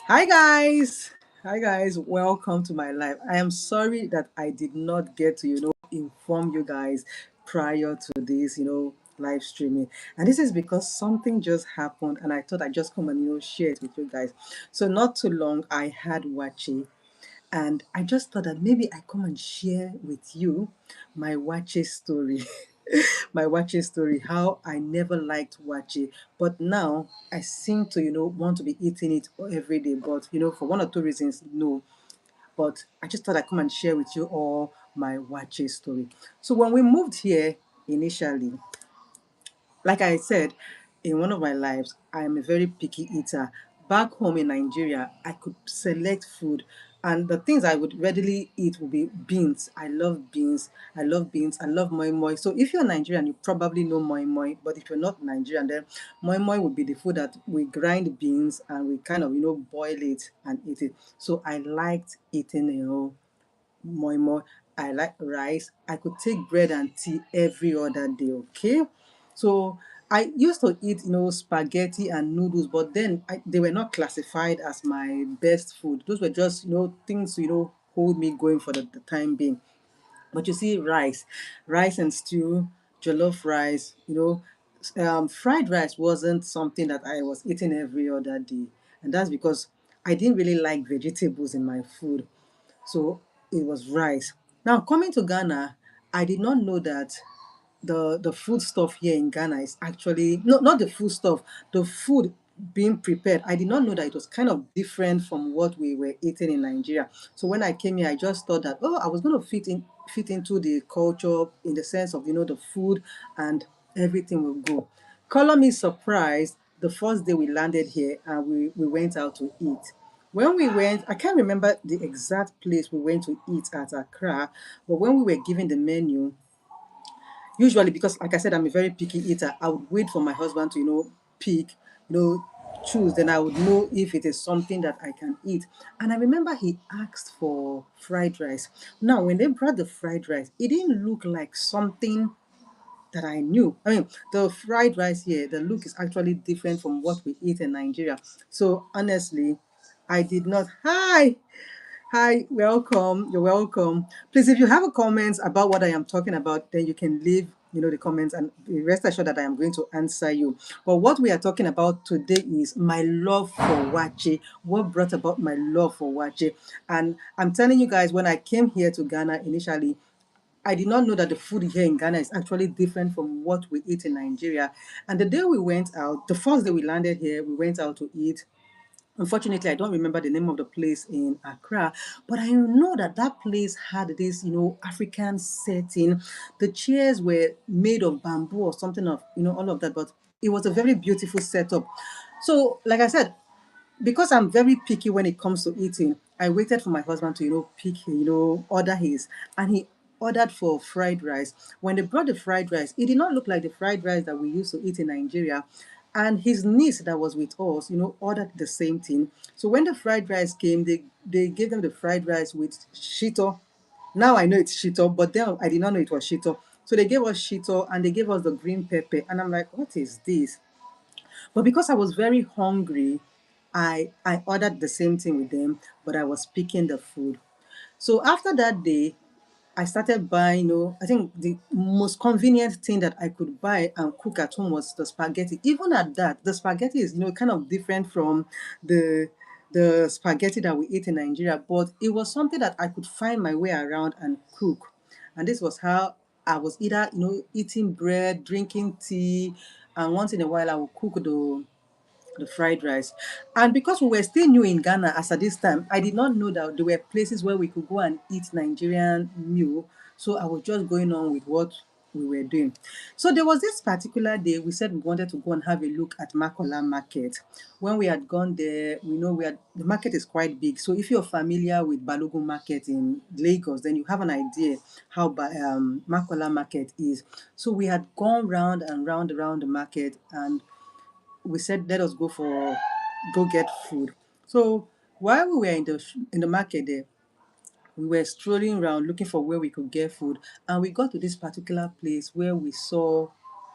Hi guys. Hi guys. Welcome to my live. I am sorry that I did not get to, inform you guys prior to this, live streaming. And this is because something just happened and I thought I'd just come and, share it with you guys. So not too long I had Waakye and I just thought that maybe I come and share with you my Waakye story. My Waakye story, how I never liked Waakye, but now I seem to, want to be eating it every day. But, for one or two reasons, no. But I just thought I'd come and share with you all my Waakye story. So when we moved here initially, like I said, in one of my lives, I am a very picky eater. Back home in Nigeria, I could select food, and the things I would readily eat would be beans. I love beans. I love beans. I love moi moi. So if you're Nigerian, you probably know moi moi. But if you're not Nigerian, then moi moi would be the food that we grind beans and we kind of boil it and eat it. So I liked eating moi moi. I like rice. I could take bread and tea every other day, okay? So I used to eat, spaghetti and noodles, but then they were not classified as my best food. Those were just, things to, hold me going for the time being. But you see, rice and stew, jollof rice, fried rice wasn't something that I was eating every other day. And that's because I didn't really like vegetables in my food. So it was rice. Now, coming to Ghana, I did not know that the food stuff here in Ghana is actually not the food stuff, the food being prepared. I did not know that it was kind of different from what we were eating in Nigeria. So when I came here, I just thought that I was going to fit into the culture in the sense of the food and everything will go. Color me surprised the first day we landed here and we went out to eat. When we went, I can't remember the exact place we went to eat at Accra, but when we were given the menu, usually because like I said, I'm a very picky eater, I would wait for my husband to pick, choose, then I would know if it is something that I can eat. And I remember he asked for fried rice. Now when they brought the fried rice, it didn't look like something that I knew. I mean, the fried rice here, the look is actually different from what we eat in Nigeria. So honestly, I did not. Hi, welcome. You're welcome. Please, if you have a comment about what I am talking about, then you can leave, the comments, and rest assured that I am going to answer you. But what we are talking about today is my love for Waakye. What brought about my love for Waakye? And I'm telling you guys, when I came here to Ghana initially, I did not know that the food here in Ghana is actually different from what we eat in Nigeria. And the day we went out, the first day we landed here, we went out to eat. Unfortunately, I don't remember the name of the place in Accra, but I know that that place had this, African setting. The chairs were made of bamboo or something of, all of that, but it was a very beautiful setup. So, like I said, because I'm very picky when it comes to eating, I waited for my husband to, pick, order his, and he ordered for fried rice. When they brought the fried rice, it did not look like the fried rice that we used to eat in Nigeria. And his niece that was with us, ordered the same thing. So when the fried rice came, they gave them the fried rice with shito. Now I know it's shito, but then I did not know it was shito. So they gave us shito and they gave us the green pepper. And I'm like, what is this? But because I was very hungry, I ordered the same thing with them, but I was picking the food. So after that day, I started buying, I think the most convenient thing that I could buy and cook at home was the spaghetti. Even at that, the spaghetti is, kind of different from the spaghetti that we eat in Nigeria, but it was something that I could find my way around and cook. And this was how I was either, eating bread, drinking tea, and once in a while I would cook the fried rice. And because we were still new in Ghana as at this time, I did not know that there were places where we could go and eat Nigerian meal. So I was just going on with what we were doing. So there was this particular day we said we wanted to go and have a look at Makola Market. When we had gone there, we know the market is quite big. So if you're familiar with Balogun Market in Lagos, then you have an idea how Makola Market is. So we had gone round and round around the market, and we said let us go get food. So while we were in the market there, we were strolling around looking for where we could get food, and we got to this particular place where we saw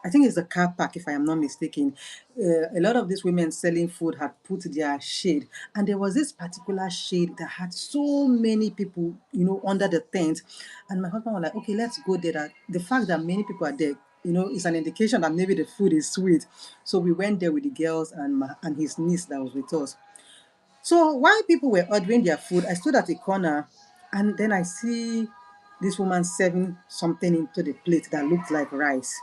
I think it's the car park, if I am not mistaken. A lot of these women selling food had put their shade, and there was this particular shade that had so many people, under the tent. And my husband was like, "Okay, let's go there." That the fact that many people are there, is an indication that maybe the food is sweet. So we went there with the girls and and his niece that was with us. So while people were ordering their food, I stood at a corner, and then I see this woman serving something into the plate that looked like rice.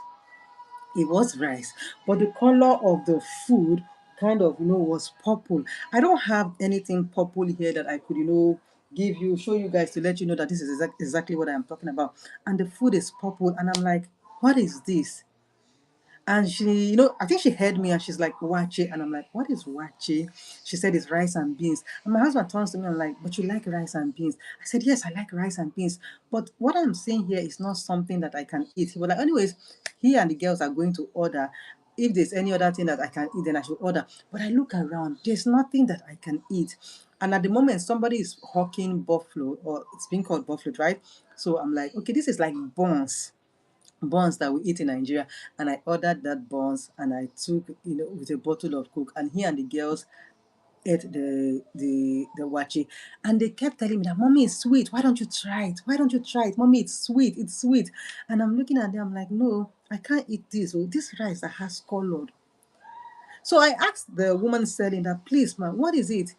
It was rice, but the color of the food kind of, was purple. I don't have anything purple here that I could, show you guys to let you know that this is exactly what I'm talking about. And the food is purple, and I'm like, what is this? And she, I think she heard me and she's like, Waakye. And I'm like, what is Waakye? She said it's rice and beans. And my husband turns to me and I'm like, but you like rice and beans? I said, yes, I like rice and beans. But what I'm saying here is not something that I can eat. He was like, anyways, he and the girls are going to order. If there's any other thing that I can eat, then I should order. But I look around, there's nothing that I can eat. And at the moment, somebody is hawking buffalo, or it's being called buffalo, right? So I'm like, okay, this is like buns that we eat in Nigeria, and I ordered that buns and I took, with a bottle of Coke, and he and the girls ate the waakye, and they kept telling me that, mommy, it's sweet. Why don't you try it? Why don't you try it? Mommy, it's sweet. It's sweet. And I'm looking at them, I'm like, no, I can't eat this. Oh, this rice that has color. So I asked the woman selling that, please, ma'am, what is it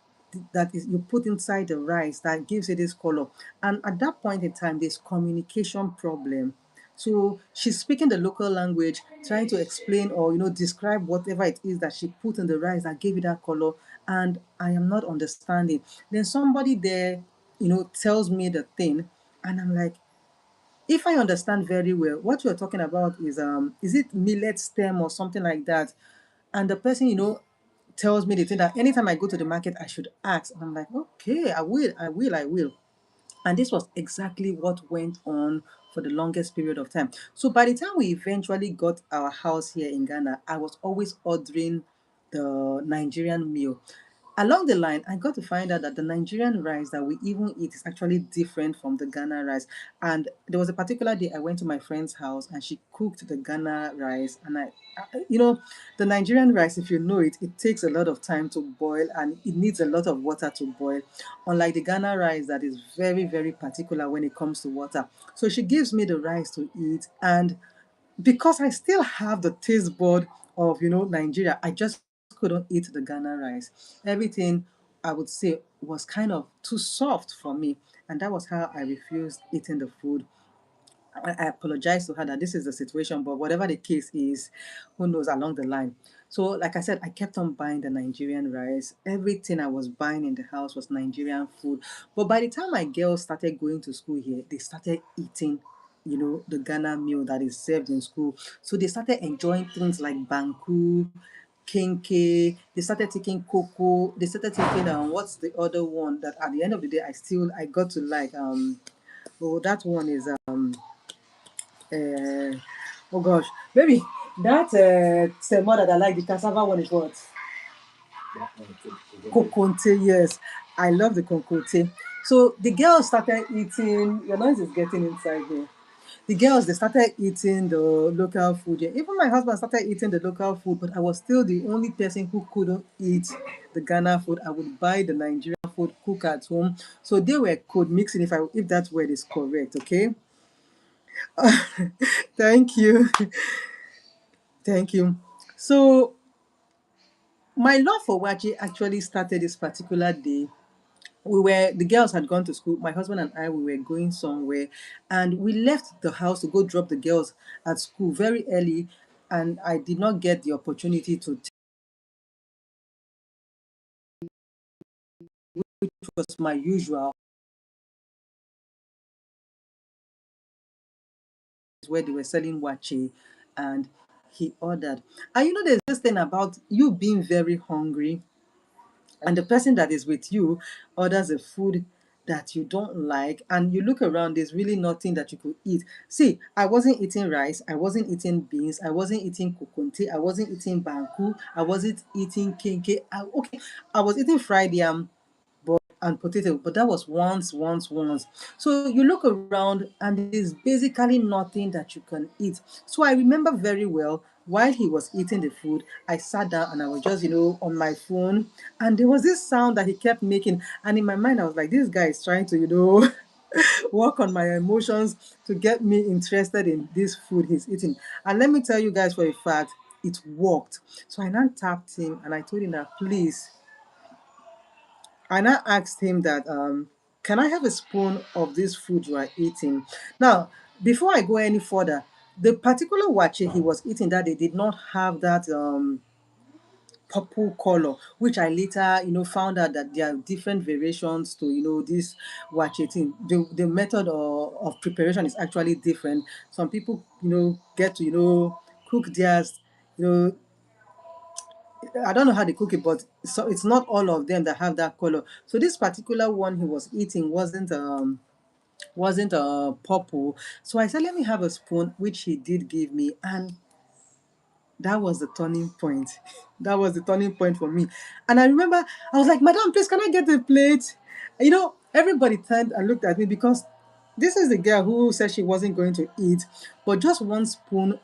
that is you put inside the rice that gives it this color? And at that point in time, there's communication problem. So she's speaking the local language, trying to explain or describe whatever it is that she put in the rice that gave it that color, and I am not understanding. Then somebody there, tells me the thing, and I'm like, if I understand very well, what you're talking about is it millet stem or something like that? And the person, tells me the thing that anytime I go to the market, I should ask. And I'm like, okay, I will. And this was exactly what went on for the longest period of time. So by the time we eventually got our house here in Ghana, I was always ordering the Nigerian meal. Along the line, I got to find out that the Nigerian rice that we even eat is actually different from the Ghana rice. And there was a particular day I went to my friend's house and she cooked the Ghana rice. And the Nigerian rice, if you know it, it takes a lot of time to boil and it needs a lot of water to boil. Unlike the Ghana rice that is very, very particular when it comes to water. So she gives me the rice to eat, and because I still have the taste bud of Nigeria, I just couldn't eat the Ghana rice. Everything, I would say, was kind of too soft for me, and that was how I refused eating the food. I apologize to her that this is the situation, but whatever the case is, who knows along the line. So, like I said, I kept on buying the Nigerian rice. Everything I was buying in the house was Nigerian food. But by the time my girls started going to school here, they started eating, the Ghana meal that is served in school. So they started enjoying things like banku, kinke. They started taking cocoa. They started taking what's the other one that at the end of the day I got to like oh, that one is uh, oh gosh, maybe that semo that I like, the cassava one is what? Kokonte, yes. I love the kokonte. So the girls started eating, your noise is getting inside here. The girls, they started eating the local food here. Even my husband started eating the local food, but I was still the only person who couldn't eat the Ghana food. I would buy the Nigerian food, cook at home. So they were code mixing, if that word is correct, okay? Thank you. Thank you. So my love for Waakye actually started this particular day. The girls had gone to school. My husband and I, we were going somewhere, and we left the house to go drop the girls at school very early. And I did not get the opportunity to take, which was my usual, where they were selling Waakye, and he ordered. And there's this thing about you being very hungry, and the person that is with you orders a food that you don't like, and you look around, there's really nothing that you could eat. See, I wasn't eating rice, I wasn't eating beans, I wasn't eating kokonte, I wasn't eating banku, I wasn't eating kinke. Okay, I was eating fried yam and potato, but that was once. So you look around and there's basically nothing that you can eat. So I remember very well while he was eating the food, I sat down and I was just, on my phone. And there was this sound that he kept making. And in my mind, I was like, this guy is trying to, work on my emotions to get me interested in this food he's eating. And let me tell you guys for a fact, it worked. So I now tapped him and I told him that, please, I now asked him that, can I have a spoon of this food you are eating? Now, before I go any further, the particular wache he was eating that they did not have that purple color, which I later, found out that there are different variations to, this wache thing. The method of preparation is actually different. Some people, get to, cook theirs, you know, I don't know how they cook it, but so it's not all of them that have that color. So this particular one he was eating wasn't purple. So I said, let me have a spoon, which he did give me, and that was the turning point. That was the turning point for me. And I remember I was like, Madam, please, can I get a plate? Everybody turned and looked at me because this is the girl who said she wasn't going to eat, but just one spoon,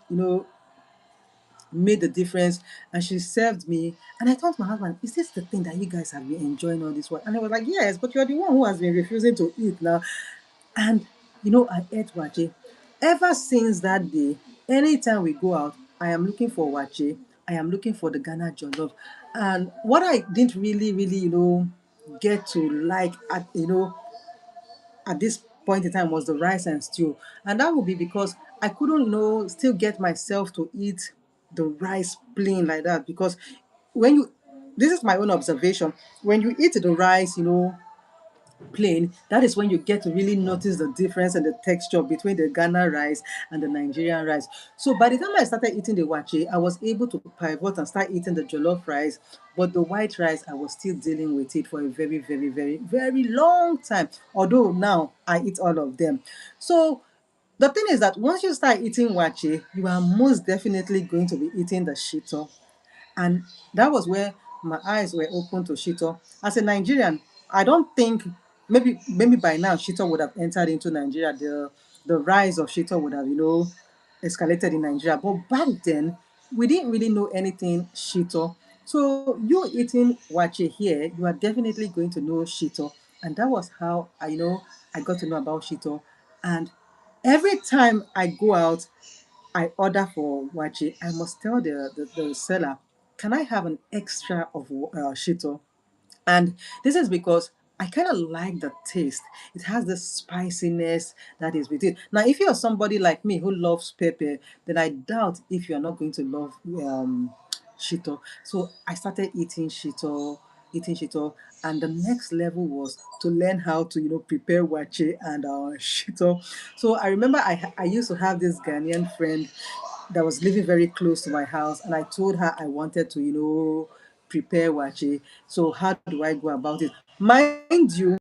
made the difference. And she served me, and I told my husband, is this the thing that you guys have been enjoying all this while? And he was like, yes, but you're the one who has been refusing to eat now. And I ate wache. Ever since that day, anytime we go out, I am looking for wache. I am looking for the Ghana jollof. And what I didn't really, really, get to like at this point in time was the rice and stew. And that would be because I couldn't, still get myself to eat the rice plain like that. Because when you, this is my own observation, when you eat the rice, plain, that is when you get to really notice the difference and the texture between the Ghana rice and the Nigerian rice. So by the time I started eating the wache, I was able to pivot and start eating the jollof rice, but the white rice, I was still dealing with it for a very, very, very, very long time. Although now I eat all of them. So the thing is that once you start eating wache, you are most definitely going to be eating the shito. And that was where my eyes were open to Shitto. As a Nigerian, I don't think, maybe by now Shitto would have entered into Nigeria. The rise of Shitto would have, escalated in Nigeria. But back then, we didn't really know anything Shitto. So you eating wache here, you are definitely going to know Shitto. And that was how I got to know about Shitto. And every time I go out, I order for wache, I must tell the seller, can I have an extra of shito? And this is because I kind of like the taste. It has the spiciness that is with it. Now, if you're somebody like me who loves pepper, then I doubt if you're not going to love shito. So I started eating shito, and the next level was to learn how to prepare wache and shito. So I remember I used to have this Ghanaian friend that was living very close to my house, and I told her I wanted to prepare wache. So how do I go about it? Mind you,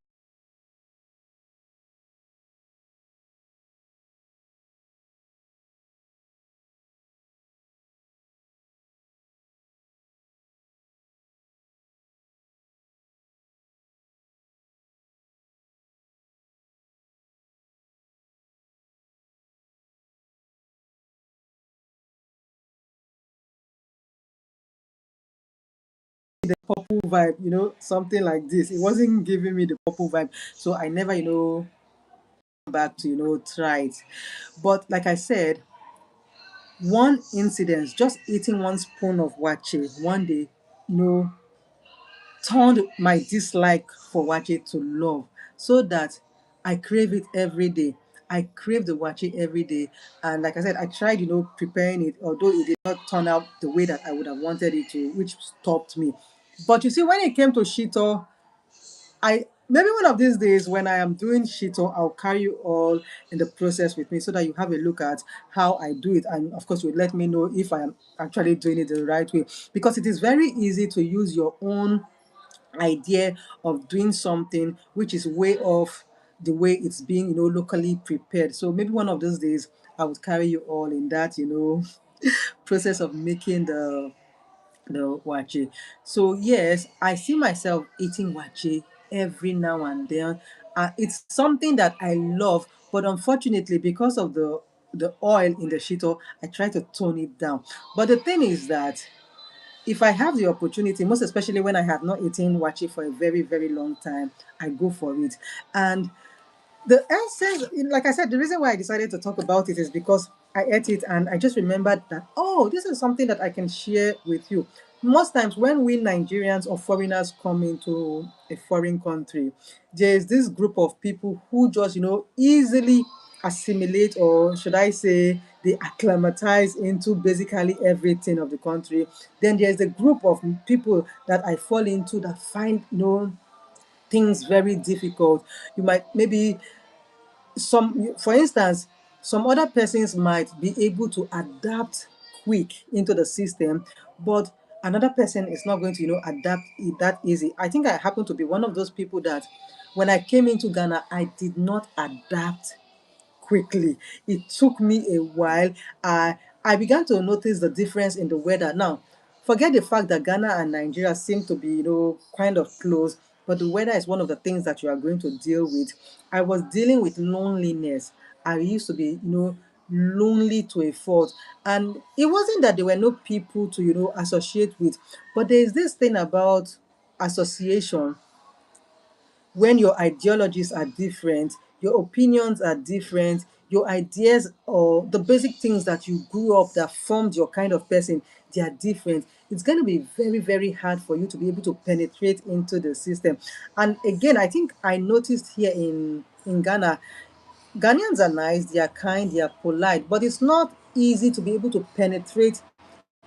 the purple vibe, something like this. It wasn't giving me the purple vibe, so I never back to try it. But like I said, one incident, just eating one spoon of wache one day, you know turned my dislike for wache to love, so that I crave it every day. I crave the wache every day. And like I said, I tried, preparing it, although it did not turn out the way that I would have wanted it to, which stopped me. But you see, when it came to Shito, I maybe one of these days when I am doing Shito, I'll carry you all in the process with me so that you have a look at how I do it. And of course, you let me know if I am actually doing it the right way. Because it is very easy to use your own idea of doing something which is way off the way it's being locally prepared. So maybe one of those days I would carry you all in that process of making the wache. So yes, I see myself eating wache every now and then. It's something that I love, but unfortunately, because of the oil in the shito, I try to tone it down. But the thing is that if I have the opportunity, most especially when I have not eaten waakye for a very, very long time, I go for it. And the essence, like I said, the reason why I decided to talk about it is because I ate it and I just remembered that, oh, this is something that I can share with you. Most times when we Nigerians or foreigners come into a foreign country, there is this group of people who just, easily assimilate, or should I say, they acclimatize into basically everything of the country. Then there's a group of people that I fall into that find, things very difficult. You might maybe some, for instance, some other persons might be able to adapt quick into the system, but another person is not going to adapt it that easy. I think I happen to be one of those people that when I came into Ghana, I did not adapt quickly. It took me a while. I began to notice the difference in the weather. Now, forget the fact that Ghana and Nigeria seem to be, kind of close, but the weather is one of the things that you are going to deal with. I was dealing with loneliness. I used to be, lonely to a fault. And it wasn't that there were no people to, associate with, but there is this thing about association. When your ideologies are different, your opinions are different, your ideas or the basic things that you grew up that formed your kind of person, they are different. It's going to be very, very hard for you to be able to penetrate into the system. And again, I think I noticed here in Ghana, Ghanaians are nice, they are kind, they are polite, but it's not easy to be able to penetrate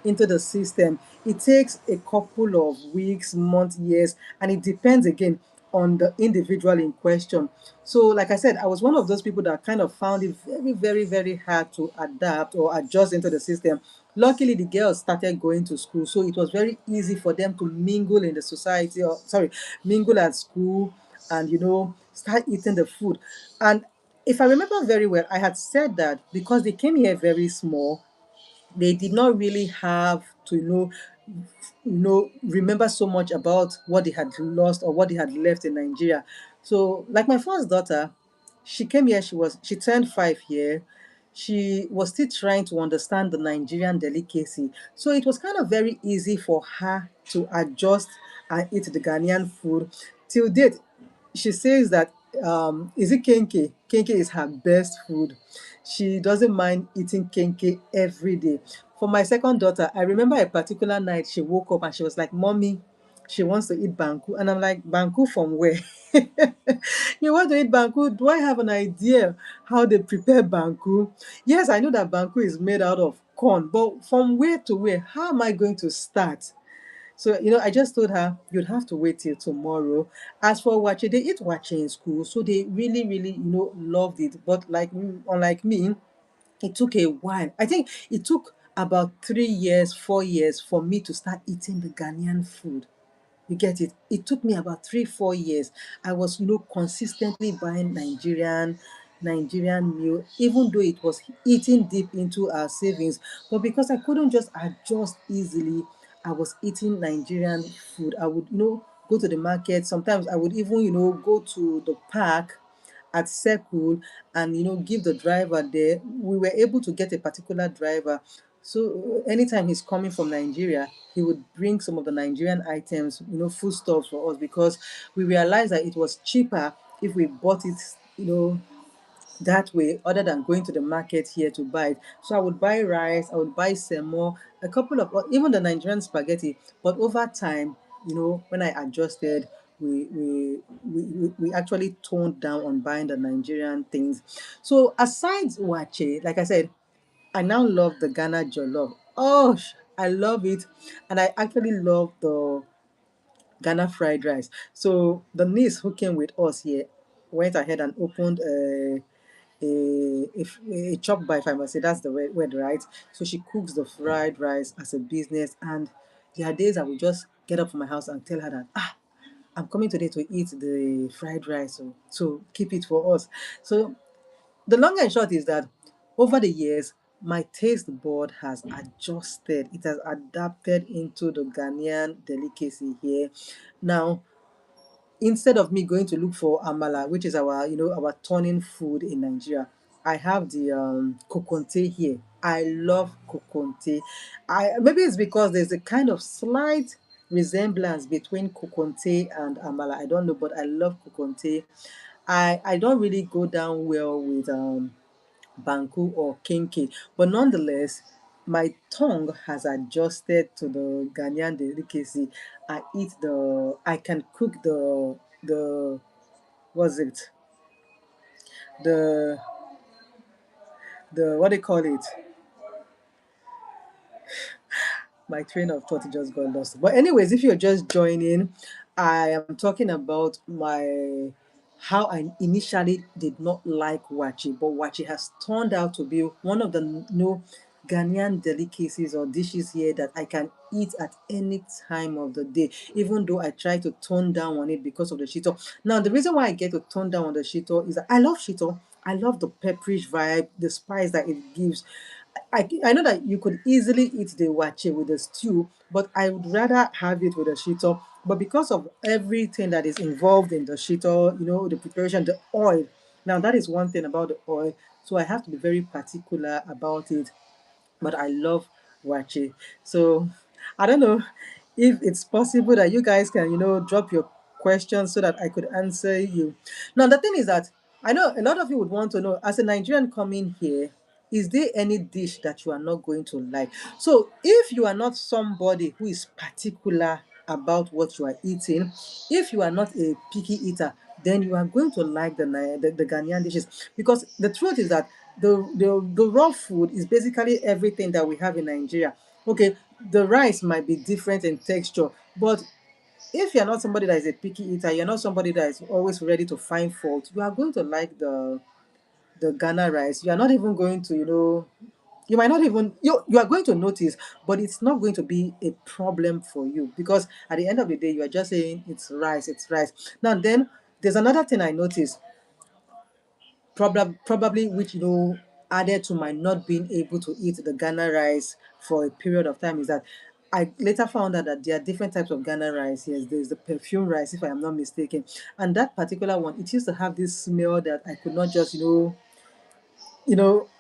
into the system. It takes a couple of weeks, months, years, and it depends again on the individual in question. So, like I said, I was one of those people that kind of found it very, very, very hard to adapt or adjust into the system. Luckily, the girls started going to school, so it was very easy for them to mingle in the society, or sorry, mingle at school and start eating the food. And if I remember very well, I had said that because they came here very small, they did not really have to remember so much about what they had lost or what they had left in Nigeria. So like my first daughter, she came here, she turned 5 here. She was still trying to understand the Nigerian delicacy, so it was kind of very easy for her to adjust and eat the Ghanaian food. Till date, she says that, is it kenke? Kenke is her best food. She doesn't mind eating kenke every day. For my second daughter, I remember a particular night she woke up and she was like, Mommy, she wants to eat banku. And I'm like, Banku from where? You want to eat banku? Do I have an idea how they prepare banku? Yes, I know that banku is made out of corn, but from where to where? How am I going to start? So, I just told her, you'd have to wait till tomorrow. As for waakye, they eat waakye in school, so they really, really, loved it. But unlike me, it took a while. I think it took about 3 years, 4 years for me to start eating the Ghanaian food. You get it? It took me about 3, 4 years. I was, consistently buying Nigerian meal, even though it was eating deep into our savings. But because I couldn't just adjust easily, I was eating Nigerian food. I would, go to the market. Sometimes I would even, go to the park at Circle and give the driver there. We were able to get a particular driver. So anytime he's coming from Nigeria, he would bring some of the Nigerian items, foodstuffs for us, because we realized that it was cheaper if we bought it, that way, other than going to the market here to buy it. So I would buy rice, I would buy semo, a couple of, even the Nigerian spaghetti. But over time, when I adjusted, we actually toned down on buying the Nigerian things. So aside waakye, like I said, I now love the Ghana jollof. Oh, I love it, and I actually love the Ghana fried rice. So the niece who came with us here went ahead and opened a chop by, if I must say, that's the word, right? So she cooks the fried rice as a business, and there are days I will just get up from my house and tell her that, I'm coming today to eat the fried rice, so keep it for us. So the long and short is that over the years, my taste bud has adjusted. It has adapted into the Ghanaian delicacy here. Now, instead of me going to look for amala, which is our, our turning food in Nigeria, I have the kokonte here. I love kokonte. I maybe it's because there's a kind of slight resemblance between kokonte and amala. I don't know, but I love kokonte. I don't really go down well with banku or kinky, but nonetheless, my tongue has adjusted to the Ghanaian delicacy. I can cook the what's it the what do you call it, my train of thought just got lost. But anyways, if you're just joining, I am talking about my how I initially did not like waakye, but waakye has turned out to be one of the Ghanaian delicacies or dishes here that I can eat at any time of the day, even though I try to tone down on it because of the shito. Now, the reason why I get to tone down on the shito is that I love shito. I love the pepperish vibe, the spice that it gives. I know that you could easily eat the waakye with the stew, but I would rather have it with the shito. But because of everything that is involved in the shito, the preparation, the oil. Now that is one thing about the oil. So I have to be very particular about it, but I love Wache. So I don't know if it's possible that you guys can, drop your questions so that I could answer you. Now, the thing is that I know a lot of you would want to know, as a Nigerian coming here, is there any dish that you are not going to like? So if you are not somebody who is particular about what you are eating, if you are not a picky eater, then you are going to like the Ghanaian dishes, because the truth is that the raw food is basically everything that we have in Nigeria. Okay, the rice might be different in texture, but if you're not somebody that is a picky eater, you're not somebody that is always ready to find fault, you are going to like the Ghana rice. You are not even going to, you might not even you are going to notice, but it's not going to be a problem for you, because at the end of the day you are just saying it's rice. Now then, there's another thing I noticed, probably which added to my not being able to eat the Ghana rice for a period of time, is that I later found out that there are different types of Ghana rice. Yes, there's the perfume rice, if I am not mistaken, and that particular one, it used to have this smell that I could not just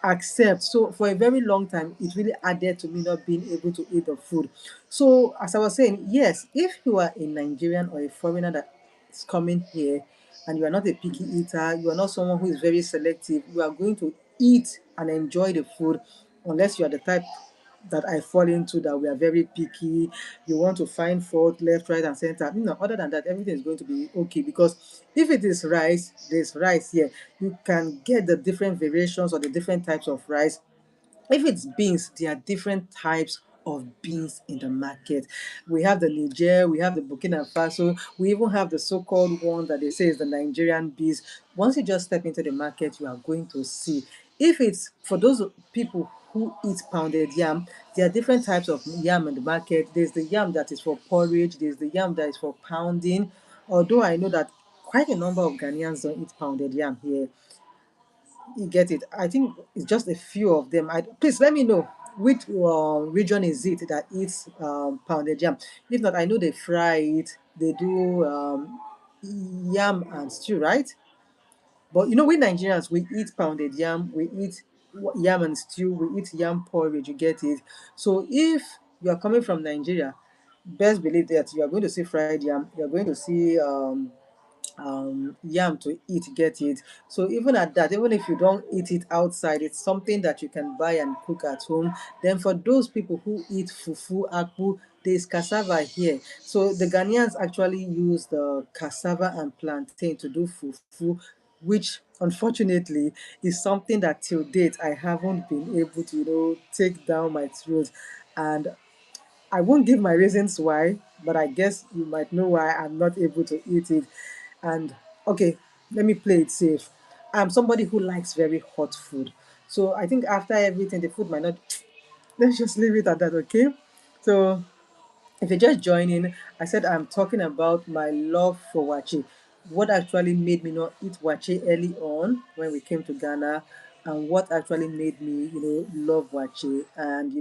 accept. So for a very long time, it really added to me not being able to eat the food. So as I was saying, yes, if you are a Nigerian or a foreigner that is coming here and you are not a picky eater, you are not someone who is very selective, you are going to eat and enjoy the food, unless you are the type that I fall into, that we are very picky. You want to find fault left, right, and center. Other than that, everything is going to be okay, because if it is rice, there's rice here. You can get the different variations or the different types of rice. If it's beans, there are different types of beans in the market. We have the Niger, we have the Burkina Faso, we even have the so-called one that they say is the Nigerian beans. Once you just step into the market, you are going to see. If it's for those people who eat pounded yam, there are different types of yam in the market. There's the yam that is for porridge, there's the yam that is for pounding. Although I know that quite a number of Ghanaians don't eat pounded yam here. You get it? I think it's just a few of them. Please let me know which region is it that eats pounded yam. If not, I know they fry it. They do yam and stew, right? But we Nigerians, we eat pounded yam, we eat yam and stew, we eat yam porridge. You get it? So if you are coming from Nigeria, best believe that you are going to see fried yam. You are going to see yam to eat, get it. So even at that, even if you don't eat it outside, it's something that you can buy and cook at home. Then for those people who eat fufu, akpu, there's cassava here. So the Ghanaians actually use the cassava and plantain to do fufu, which unfortunately is something that till date I haven't been able to take down my throat. And I won't give my reasons why, but I guess you might know why I'm not able to eat it. And okay, let me play it safe. I'm somebody who likes very hot food. So I think after everything, the food might not. Let's just leave it at that, okay? So if you're just joining, I said I'm talking about my love for waakye. What actually made me not eat waakye early on when we came to Ghana, and what actually made me, love waakye and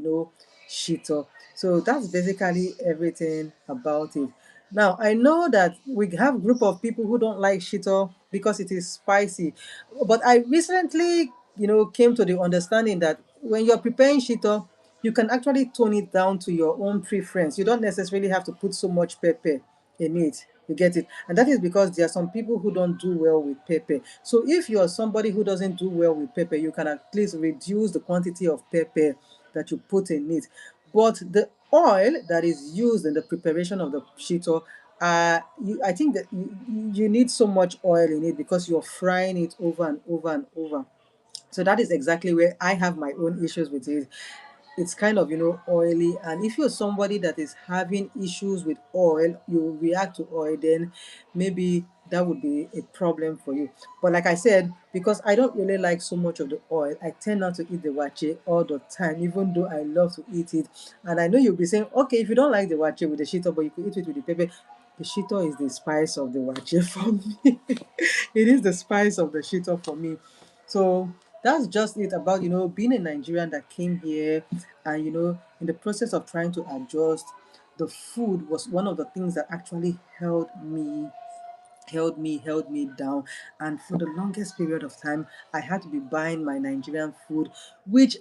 shito. So that's basically everything about it. Now I know that we have a group of people who don't like shito because it is spicy, but I recently came to the understanding that when you're preparing shito, you can actually tone it down to your own preference. You don't necessarily have to put so much pepper in it. You get it? And that is because there are some people who don't do well with pepper. So if you're somebody who doesn't do well with pepper, you can at least reduce the quantity of pepper that you put in it. But the oil that is used in the preparation of the shito, I think that you need so much oil in it because you're frying it over and over and over. So that is exactly where I have my own issues with it. It's kind of oily, and if you're somebody that is having issues with oil, you react to oil, then maybe that would be a problem for you. But like I said, because I don't really like so much of the oil, I tend not to eat the waakye all the time, even though I love to eat it. And I know you'll be saying, okay, if you don't like the waakye with the shito, but you could eat it with the pepper. The shito is the spice of the waakye for me. It is the spice of the shito for me. So that's just it about being a Nigerian that came here, and in the process of trying to adjust, the food was one of the things that actually held me down. And for the longest period of time, I had to be buying my Nigerian food, which,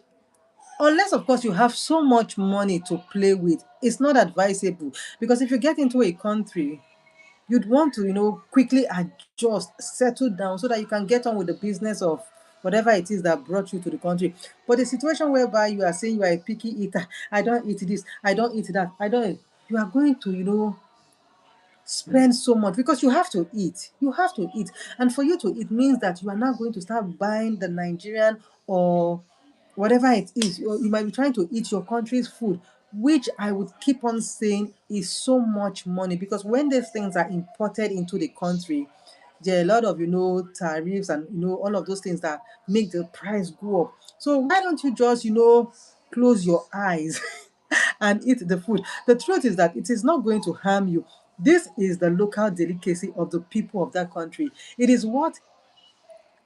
unless of course you have so much money to play with, it's not advisable. Because if you get into a country, you'd want to quickly adjust, settle down, so that you can get on with the business of whatever it is that brought you to the country. But the situation whereby you are saying you are a picky eater, I don't eat this, I don't eat that, I don't, you are going to spend so much because you have to eat. You have to eat. And for you to eat means that you are now going to start buying the Nigerian or whatever it is. You might be trying to eat your country's food, which I would keep on saying is so much money, because when these things are imported into the country, there are a lot of tariffs and all of those things that make the price go up. So why don't you just close your eyes and eat the food? The truth is that it is not going to harm you. This is the local delicacy of the people of that country. It is what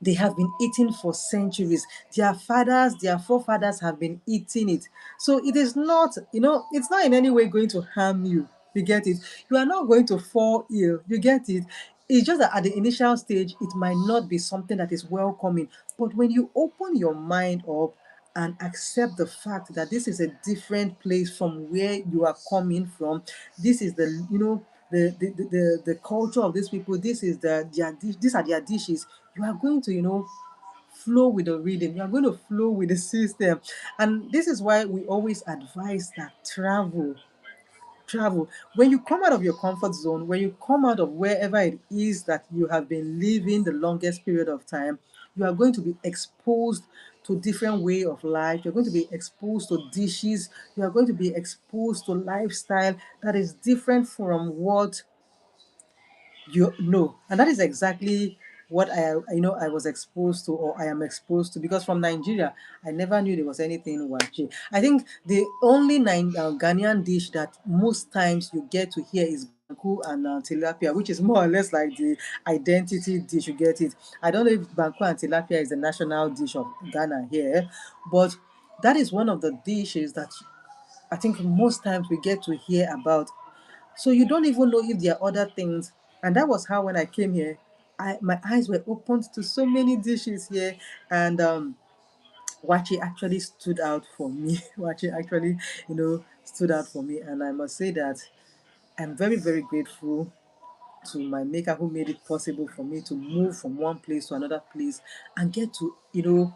they have been eating for centuries. Their fathers, their forefathers have been eating it. So it is not, it's not in any way going to harm you. You get it? You are not going to fall ill. You get it? It's just that at the initial stage, it might not be something that is welcoming. But when you open your mind up and accept the fact that this is a different place from where you are coming from, this is the culture of these people, this is these are their dishes, you are going to flow with the rhythm, you are going to flow with the system. And this is why we always advise that travel. When you come out of your comfort zone, when you come out of wherever it is that you have been living the longest period of time, you are going to be exposed to different way of life. You're going to be exposed to dishes. You are going to be exposed to lifestyle that is different from what you know. And that is exactly what I was exposed to, or I am exposed to, because from Nigeria I never knew there was anything waakye. I think the only Ghanaian dish that most times you get to hear is banku and tilapia, which is more or less like the identity dish. You get it? I don't know if banku and tilapia is the national dish of Ghana here, but that is one of the dishes that I think most times we get to hear about. So you don't even know if there are other things. And that was how, when I came here, my eyes were opened to so many dishes here. And Waakye actually stood out for me. Waakye actually, stood out for me. And I must say that I'm very, very grateful to my maker who made it possible for me to move from one place to another place and get to,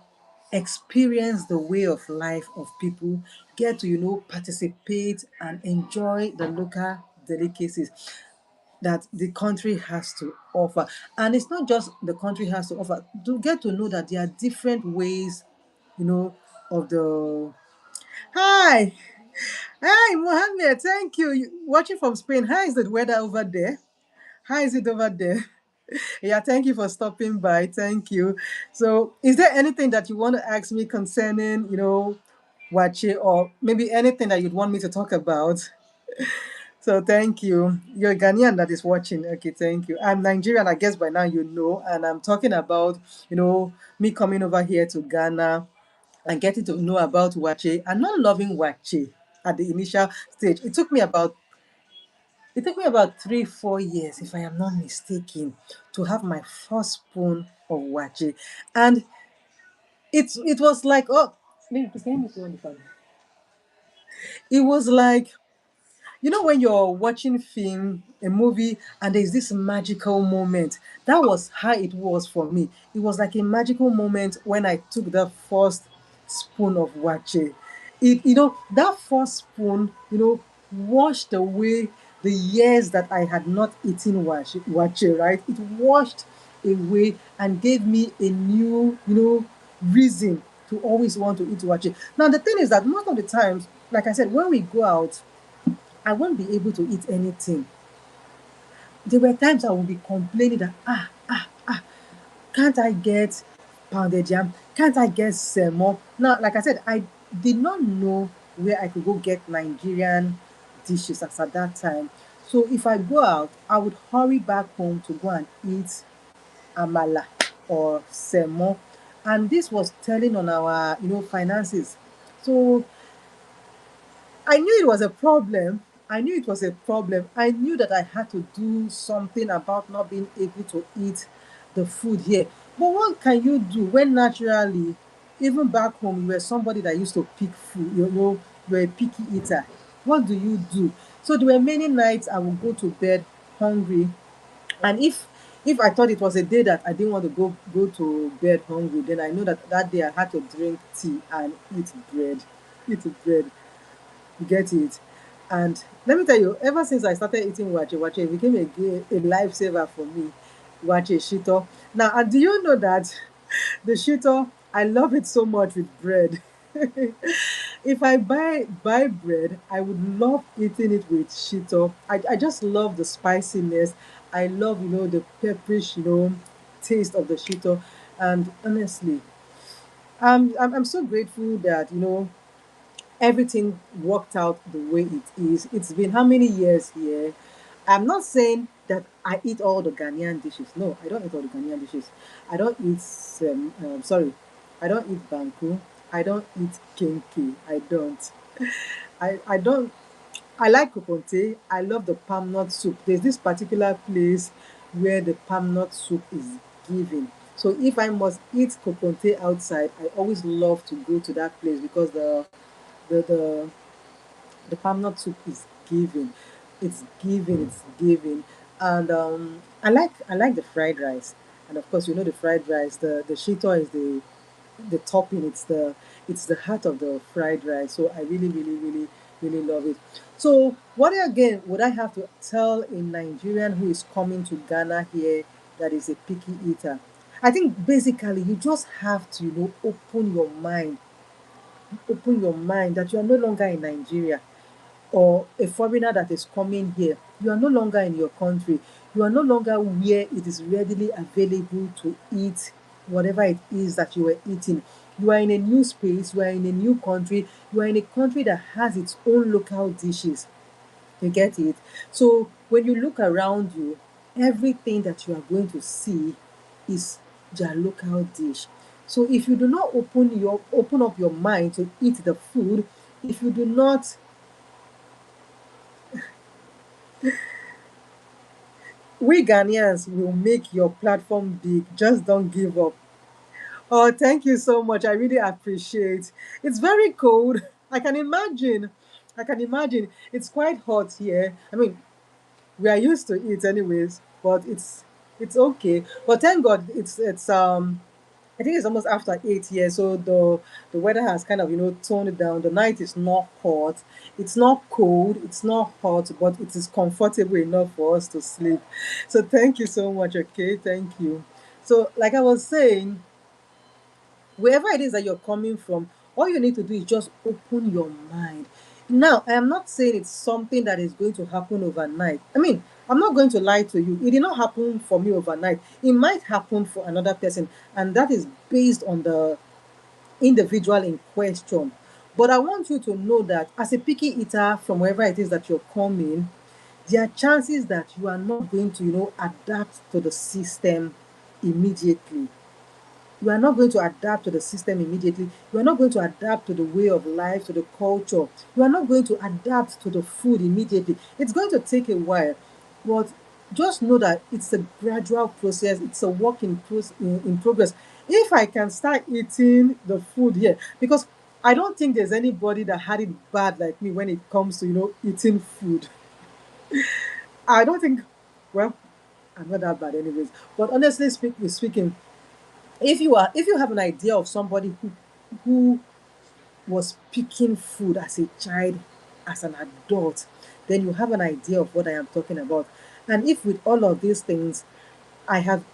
experience the way of life of people, get to, participate and enjoy the local delicacies that the country has to offer. And it's not just the country has to offer, to get to know that there are different ways, of the. Hi, hi, Mohammed, thank you. Watching from Spain, how is the weather over there? How is it over there? Yeah, thank you for stopping by. Thank you. So, is there anything that you want to ask me concerning, Waakye, or maybe anything that you'd want me to talk about? So, thank you. You're a Ghanaian that is watching. Okay, thank you. I'm Nigerian, I guess by now you know, and I'm talking about, me coming over here to Ghana and getting to know about Waakye and not loving Waakye at the initial stage. It took me about 3-4 years, if I am not mistaken, to have my first spoon of waakye. And it was like, oh, maybe please, can you mute me on the phone? It was like, you know, when you're watching film, a movie, and there's this magical moment. That was how it was for me. It was like a magical moment when I took the first spoon of waakye. That first spoon, washed away the years that I had not eaten waakye, right? It washed away and gave me a new, reason to always want to eat waakye. Now, the thing is that most of the times, like I said, when we go out, I won't be able to eat anything. There were times I would be complaining that, can't I get pounded yam? Can't I get semo? Now, like I said, I did not know where I could go get Nigerian dishes as at that time. So if I go out, I would hurry back home to go and eat amala or semo. And this was telling on our, finances. So I knew it was a problem. I knew it was a problem. I knew that I had to do something about not being able to eat the food here. But what can you do when naturally, even back home, you were somebody that used to pick food, you were a picky eater? What do you do? So there were many nights I would go to bed hungry. And if I thought it was a day that I didn't want to go to bed hungry, then I know that that day I had to drink tea and eat bread. Eat bread. You get it? And let me tell you, ever since I started eating waakye, it became a lifesaver for me. Waakye shitto. Now, and do you know that the shitto, I love it so much with bread. If I buy bread, I would love eating it with shitto. I just love the spiciness. I love, the pepperish, taste of the shitto. And honestly, I'm so grateful that, everything worked out the way it is. It's been how many years here? I'm not saying that I eat all the Ghanaian dishes. No, I don't eat all the Ghanaian dishes. I don't eat, sorry, I don't eat banku. I don't eat kenke. I don't. I don't. I like kokonte. I love the palm nut soup. There's this particular place where the palm nut soup is given. So if I must eat kokonte outside, I always love to go to that place because the the the palm nut soup is giving. It's giving. It's giving. And I like the fried rice. And of course, the fried rice. The shito is the topping. It's the heart of the fried rice. So I really, really, really, really love it. So what again would I have to tell a Nigerian who is coming to Ghana here that is a picky eater? I think basically you just have to, open your mind that you are no longer in Nigeria or a foreigner that is coming here. You are no longer in your country. You are no longer where it is readily available to eat whatever it is that you are eating. You are in a new space, you are in a new country, you are in a country that has its own local dishes. You get it? So when you look around you, everything that you are going to see is their local dish. So if you do not open up your mind to eat the food, if you do not, we Ghanaians will make your platform big. Just don't give up. Oh, thank you so much. I really appreciate. It's very cold. I can imagine. I can imagine. It's quite hot here. I mean, we are used to it anyways, but it's okay. But thank God it's I think it's almost after 8 years, so the weather has kind of toned down. The night is not hot, it's not cold, it's not hot, but it is comfortable enough for us to sleep. So thank you so much. Okay, thank you. So like I was saying, wherever it is that you're coming from, all you need to do is just open your mind. Now, I am not saying it's something that is going to happen overnight. I mean, I'm not going to lie to you. It did not happen for me overnight. It might happen for another person, and that is based on the individual in question. But I want you to know that as a picky eater from wherever it is that you're coming, there are chances that you are not going to, adapt to the system immediately. You are not going to adapt to the system immediately. You are not going to adapt to the way of life, to the culture. You are not going to adapt to the food immediately. It's going to take a while. But just know that it's a gradual process, it's a work in progress. If I can start eating the food here, because I don't think there's anybody that had it bad like me when it comes to, eating food. I don't think, well, I'm not that bad anyways. But honestly speaking, if you have an idea of somebody who was picking food as a child, as an adult, then you have an idea of what I am talking about. And if with all of these things, I have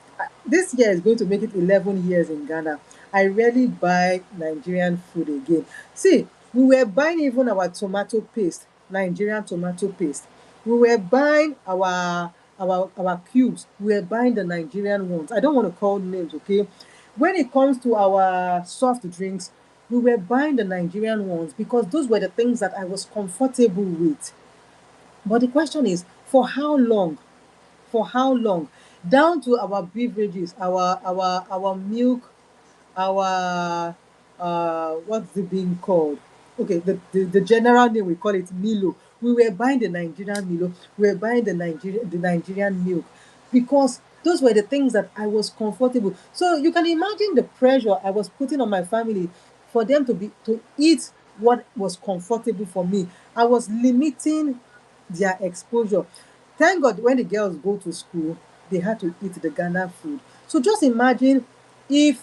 this year is going to make it 11 years in Ghana. I rarely buy Nigerian food again. See, we were buying even our tomato paste, Nigerian tomato paste. We were buying our cubes. We were buying the Nigerian ones. I don't want to call names, okay? When it comes to our soft drinks, we were buying the Nigerian ones because those were the things that I was comfortable with. But the question is, for how long? For how long? Down to our beverages, our milk, our what's it being called? Okay, the general name we call it Milo. We were buying the Nigerian Milo. We were buying the Nigerian milk because those were the things that I was comfortable. So you can imagine the pressure I was putting on my family for them to eat what was comfortable for me. I was limiting their exposure. Thank God when the girls go to school, they had to eat the Ghana food. So just imagine if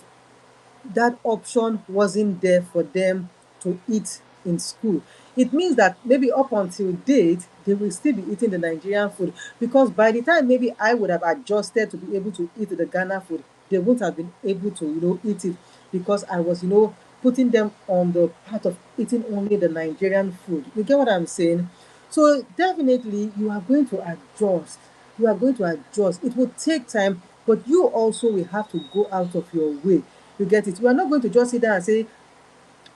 that option wasn't there for them to eat in school. It means that maybe up until date, they will still be eating the Nigerian food because by the time maybe I would have adjusted to be able to eat the Ghana food, they won't have been able to, eat it because I was, putting them on the path of eating only the Nigerian food. You get what I'm saying? So definitely you are going to adjust. You are going to adjust. It will take time, but you also will have to go out of your way. You get it? We are not going to just sit there and say,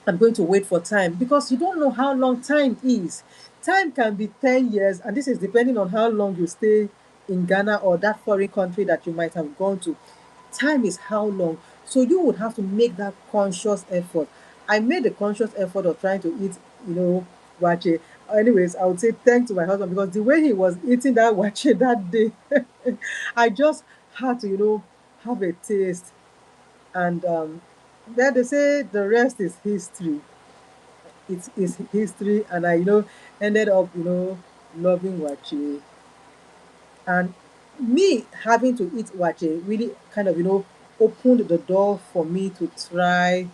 I'm going to wait for time because you don't know how long time is. Time can be 10 years, and this is depending on how long you stay in Ghana or that foreign country that you might have gone to. Time is how long. So you would have to make that conscious effort. I made a conscious effort of trying to eat, waakye. Anyways, I would say thanks to my husband because the way he was eating that waakye that day, I just had to, have a taste. And then they say the rest is history. It is history, and I, ended up, loving waakye. And me having to eat waakye really kind of, opened the door for me to try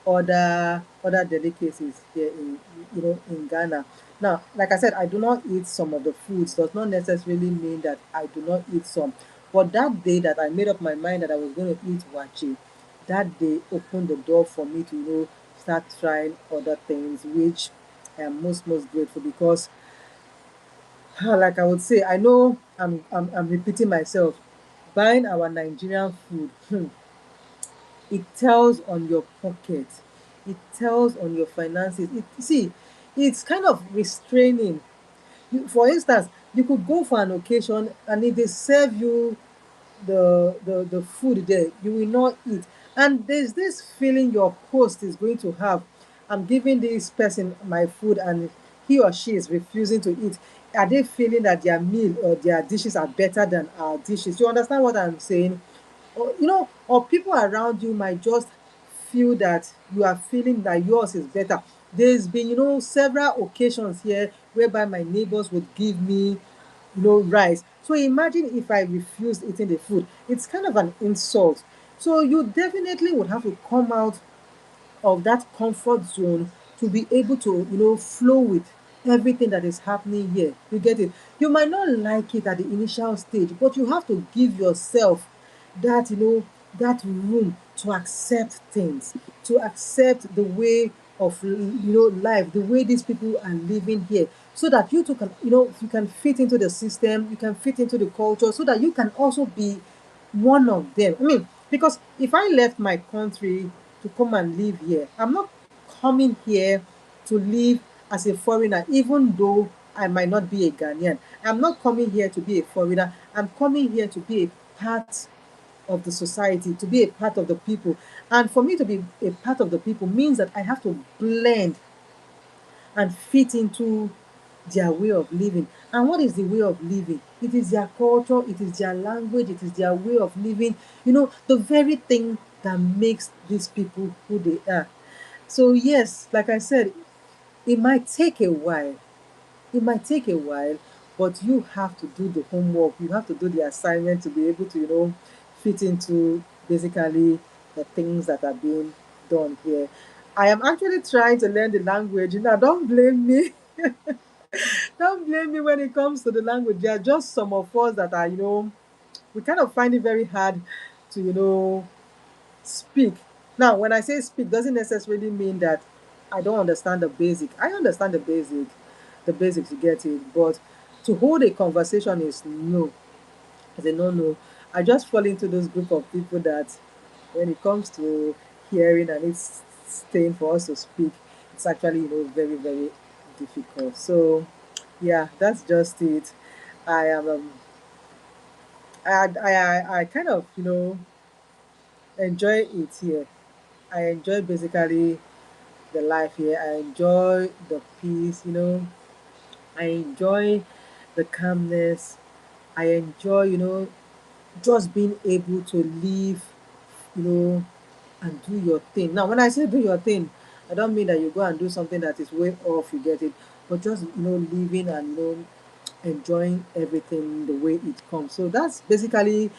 other delicacies here in Ghana. Now, like I said, I do not eat some of the foods. Does not necessarily mean that I do not eat some. But that day that I made up my mind that I was going to eat waakye, that day opened the door for me to start trying other things, which I am most grateful because, like I would say, I know I'm repeating myself. Buying our Nigerian food, it tells on your pocket, it tells on your finances. It's kind of restraining. For instance, you could go for an occasion, and if they serve you the food there, you will not eat. And there's this feeling your host is going to have. I'm giving this person my food and he or she is refusing to eat. Are they feeling that their meal or their dishes are better than our dishes? You understand what I'm saying? Or people around you might just feel that you are feeling that yours is better. There's been, several occasions here whereby my neighbors would give me, rice. So imagine if I refused eating the food. It's kind of an insult. So you definitely would have to come out of that comfort zone to be able to, flow with everything that is happening here. You get it? You might not like it at the initial stage, but you have to give yourself that, that room to accept things, to accept the way of, life, the way these people are living here, so that you too can, you can fit into the system, you can fit into the culture, so that you can also be one of them. I mean, because if I left my country to come and live here, I'm not coming here to live as a foreigner, even though I might not be a Ghanaian. I'm not coming here to be a foreigner. I'm coming here to be a part of the society, to be a part of the people. And for me to be a part of the people means that I have to blend and fit into their way of living. And what is the way of living? It is their culture, it is their language, it is their way of living, the very thing that makes these people who they are. So, yes, like I said, it might take a while. It might take a while, but you have to do the homework. You have to do the assignment to be able to, fit into basically the things that are being done here. I am actually trying to learn the language. Don't blame me. Don't blame me when it comes to the language. There are just some of us that are, we kind of find it very hard to, speak. Now, when I say speak, doesn't necessarily mean that I don't understand the basic. I understand the basics, you get it. But to hold a conversation is no. It's a no. I just fall into those group of people that when it comes to hearing and it's staying for us to speak, it's actually, very, very difficult. So yeah, that's just it. I am I kind of, enjoy it here. I enjoy basically the life here. I enjoy the peace, I enjoy the calmness. I enjoy, just being able to live, you know, and do your thing. Now, when I say do your thing, I don't mean that you go and do something that is way off, you get it, but just, living and, enjoying everything the way it comes. So that's basically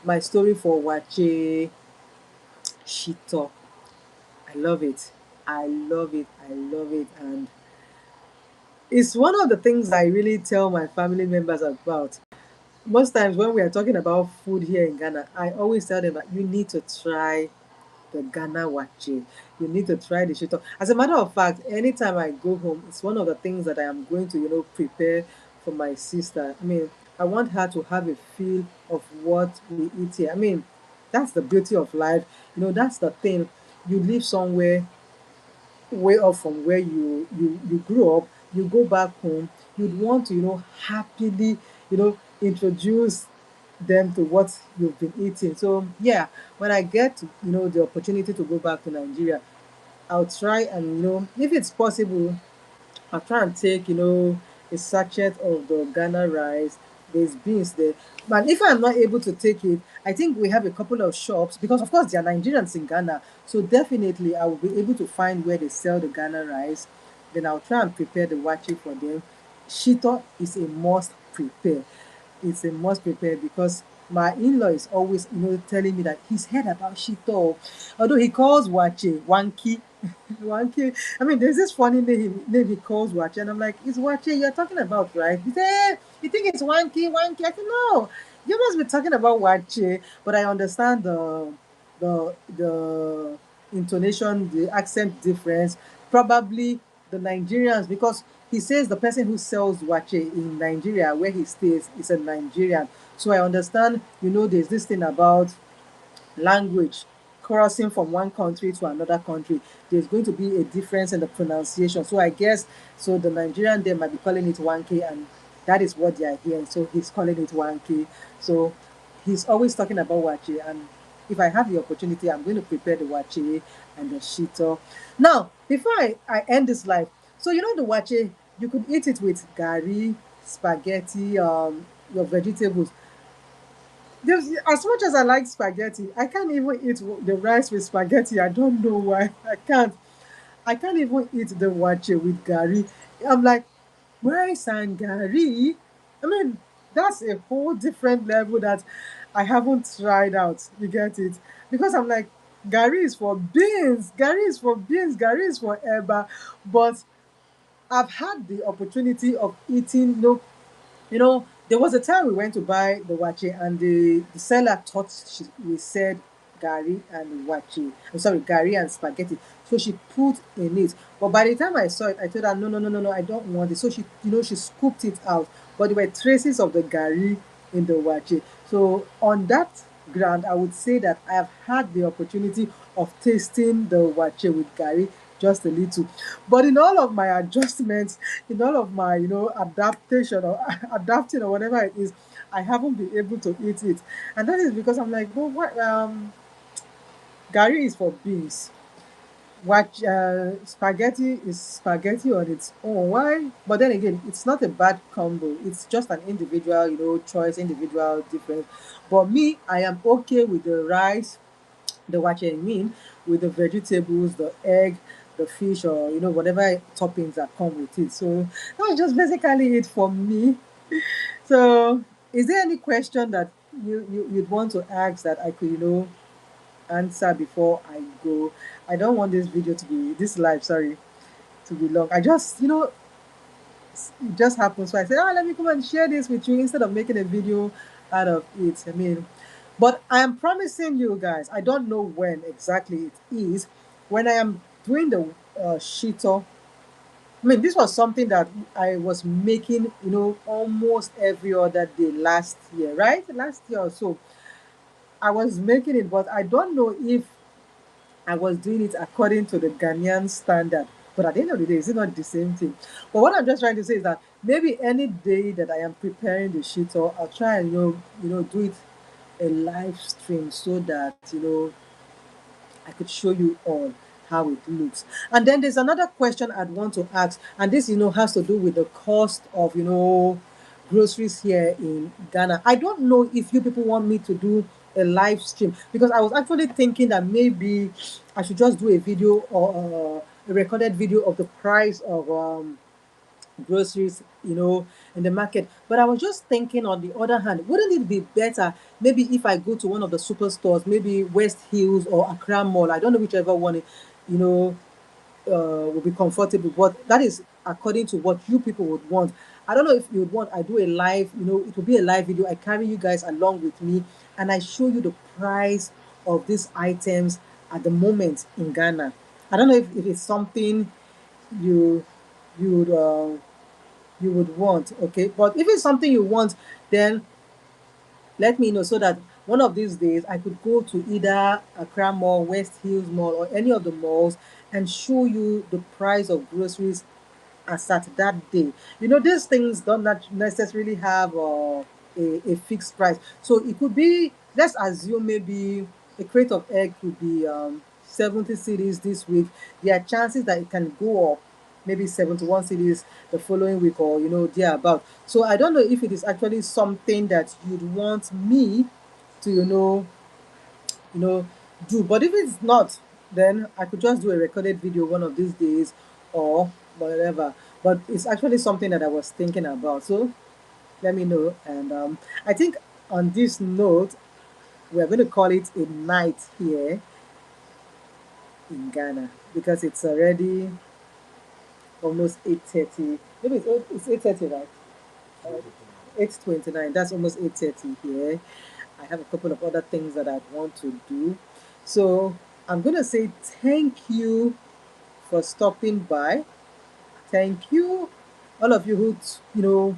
my story for Waakye Shitto. I love it. I love it. I love it. And it's one of the things I really tell my family members about. Most times when we are talking about food here in Ghana, I always tell them that you need to try the Ghana Waakye. You need to try the shito. As a matter of fact, anytime I go home, it's one of the things that I am going to, prepare for my sister. I mean, I want her to have a feel of what we eat here. I mean, that's the beauty of life. That's the thing. You live somewhere way off from where you grew up, you go back home, you'd want to, happily, introduce them to what you've been eating. So yeah, when I get, the opportunity to go back to Nigeria, I'll try and, if it's possible, I'll try and take, a sachet of the Ghana rice. There's beans there. But if I'm not able to take it, I think we have a couple of shops because, of course, there are Nigerians in Ghana. So definitely, I will be able to find where they sell the Ghana rice. Then I'll try and prepare the wachi for them. Shito is a must prepare. It's a must prepare because my in-law is always, telling me that he's heard about Shito. Although he calls wachi wanki. Waakye. I mean, there's this funny name he calls Waakye, and I'm like, it's Waakye you're talking about, right? He said, you think it's Wanky? I said, no, you must be talking about Waakye. But I understand the intonation, the accent difference. Probably the Nigerians, because he says the person who sells Waakye in Nigeria, where he stays, is a Nigerian. So I understand, there's this thing about language crossing from one country to another country, there's going to be a difference in the pronunciation. So I guess so the Nigerian they might be calling it 1K and that is what they are hearing. So he's calling it 1K. So he's always talking about wache, and if I have the opportunity, I'm going to prepare the wache and the shito. Now, before I end this live, so the wache, you could eat it with gari, spaghetti, your vegetables. As much as I like spaghetti, I can't even eat the rice with spaghetti. I don't know why. I can't. I can't even eat the wache with gari. I'm like, rice and gari? I mean, that's a whole different level that I haven't tried out. You get it? Because I'm like, gari is for beans. Gari is for beans. Gari is for eba. But I've had the opportunity of eating, there was a time we went to buy the wache, and the seller thought we said gari and wache. I'm sorry, gari and spaghetti. So she put in it. But by the time I saw it, I told her, no, no, no, no, no, I don't want it. So she scooped it out. But there were traces of the gari in the wache. So on that ground, I would say that I have had the opportunity of tasting the wache with gari just a little. But in all of my adjustments, in all of my, adaptation or adapting or whatever it is, I haven't been able to eat it. And that is because I'm like, well, what gari is for beans. Watch spaghetti is spaghetti on its own. Why? But then again, it's not a bad combo. It's just an individual, choice, individual difference. But me, I am okay with the rice, the waakye I mean, with the vegetables, the egg, the fish, or whatever toppings that come with it. So that's just basically it for me. So, is there any question that you'd want to ask that I could answer before I go? I don't want this video to be this live. Sorry, to be long. I just it just happened. So I said, let me come and share this with you instead of making a video out of it. I mean, but I am promising you guys, I don't know when exactly it is, when I am doing the Shitto. I mean, this was something that I was making, almost every other day last year, right? Last year or so, I was making it, but I don't know if I was doing it according to the Ghanaian standard. But at the end of the day, is it not the same thing? But what I'm just trying to say is that maybe any day that I am preparing the sheet, or I'll try and do it a live stream so that I could show you all how it looks. And then there's another question I'd want to ask, and this has to do with the cost of groceries here in Ghana. I don't know if you people want me to do a live stream, because I was actually thinking that maybe I should just do a video, or a recorded video of the price of groceries, in the market. But I was just thinking, on the other hand, wouldn't it be better maybe if I go to one of the superstores, maybe West Hills or Accra Mall? I don't know whichever one, you know, will be comfortable. But that is according to what you people would want. I don't know if you would want I do a live, it will be a live video. I carry you guys along with me, and I show you the price of these items at the moment in Ghana. I don't know if it's something you you would you would want. Okay, but if it's something you want, then let me know, so that one of these days I could go to either Accra Mall, West Hills Mall, or any of the malls and show you the price of groceries as at that day. These things don't necessarily have a fixed price. So it could be, let's assume maybe a crate of egg could be 70 cedis this week. There are chances that it can go up maybe 71 cedis the following week, or thereabout. So I don't know if it is actually something that you'd want me to you know do. But if it's not, then I could just do a recorded video one of these days, or whatever. But it's actually something that I was thinking about. So let me know. And I think on this note, we're going to call it a night here in Ghana, because it's already almost 8:30. Maybe it's 8:30, right? 8:29. That's almost 8:30 here. I have a couple of other things that I want to do. So I'm going to say thank you for stopping by. Thank you, all of you who,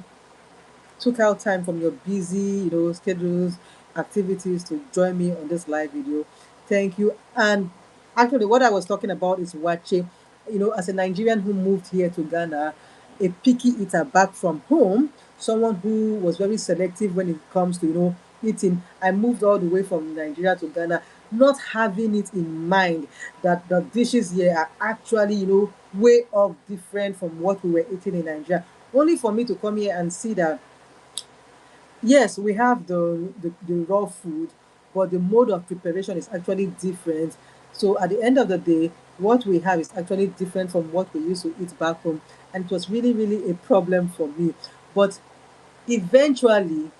took out time from your busy, schedules, activities to join me on this live video. Thank you. And actually, what I was talking about is Waakye. As a Nigerian who moved here to Ghana, a picky eater back from home, someone who was very selective when it comes to, eating. I moved all the way from Nigeria to Ghana, not having it in mind that the dishes here are actually, way off different from what we were eating in Nigeria. Only for me to come here and see that, yes, we have the raw food, but the mode of preparation is actually different. So at the end of the day, what we have is actually different from what we used to eat back home. And it was really, really a problem for me. But eventually,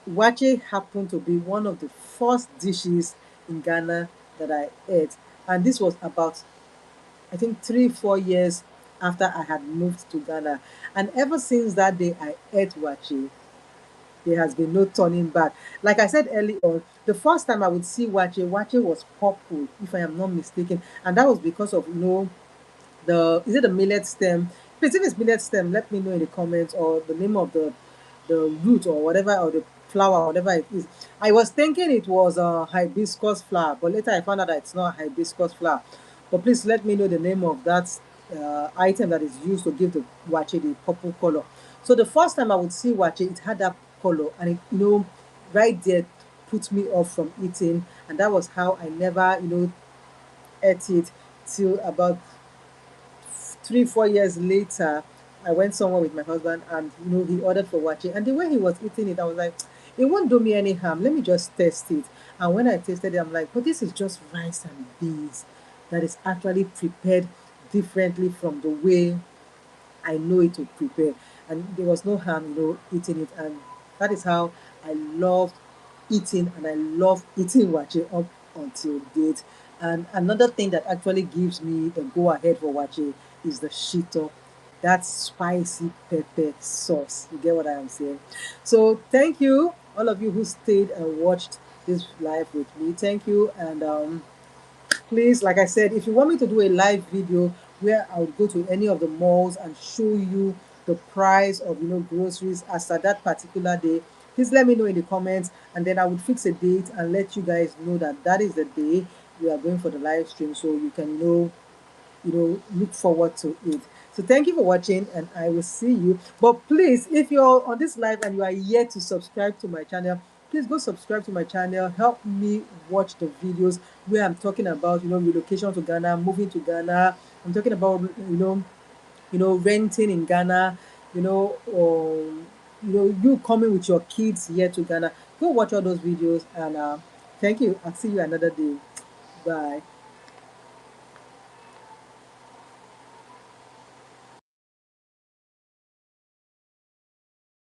Waakye happened to be one of the first dishes in Ghana that I ate. And this was about, I think, 3 4 years after I had moved to Ghana. And ever since that day I ate Waakye, there has been no turning back. Like I said early on, the first time I would see Waakye, Waakye was purple, if I am not mistaken. And that was because of, is it the millet stem? If it's millet stem, let me know in the comments, or the name of the root, or whatever, or the flower, whatever it is. I was thinking it was a hibiscus flower, but later I found out that it's not a hibiscus flower. But please let me know the name of that item that is used to give the Waakye the purple color. So the first time I would see Waakye, it had that color, and it, right there, put me off from eating. And that was how I never, ate it till about 3 4 years later. I went somewhere with my husband, and he ordered for waakye, and the way he was eating it, I was like, it won't do me any harm, let me just test it. And when I tasted it, I'm like, but this is just rice and beans that is actually prepared differently from the way I know it to prepare. And there was no harm, eating it. And that is how I loved eating, and I love eating waakye up until date. And another thing that actually gives me the go ahead for waakye is the shitto, that spicy pepper sauce. You get what I am saying? So thank you, all of you who stayed and watched this live with me. Thank you. And please, like I said, if you want me to do a live video where I would go to any of the malls and show you the price of groceries as at that particular day, please let me know in the comments, and then I would fix a date and let you guys know that that is the day we are going for the live stream, so you can look forward to it. So thank you for watching, and I will see you. But please, if you're on this live and you are yet to subscribe to my channel, please go subscribe to my channel. Help me watch the videos where I'm talking about relocation to Ghana, moving to Ghana. I'm talking about renting in Ghana, or you coming with your kids here to Ghana. Go watch all those videos, and thank you. I'll see you another day. Bye.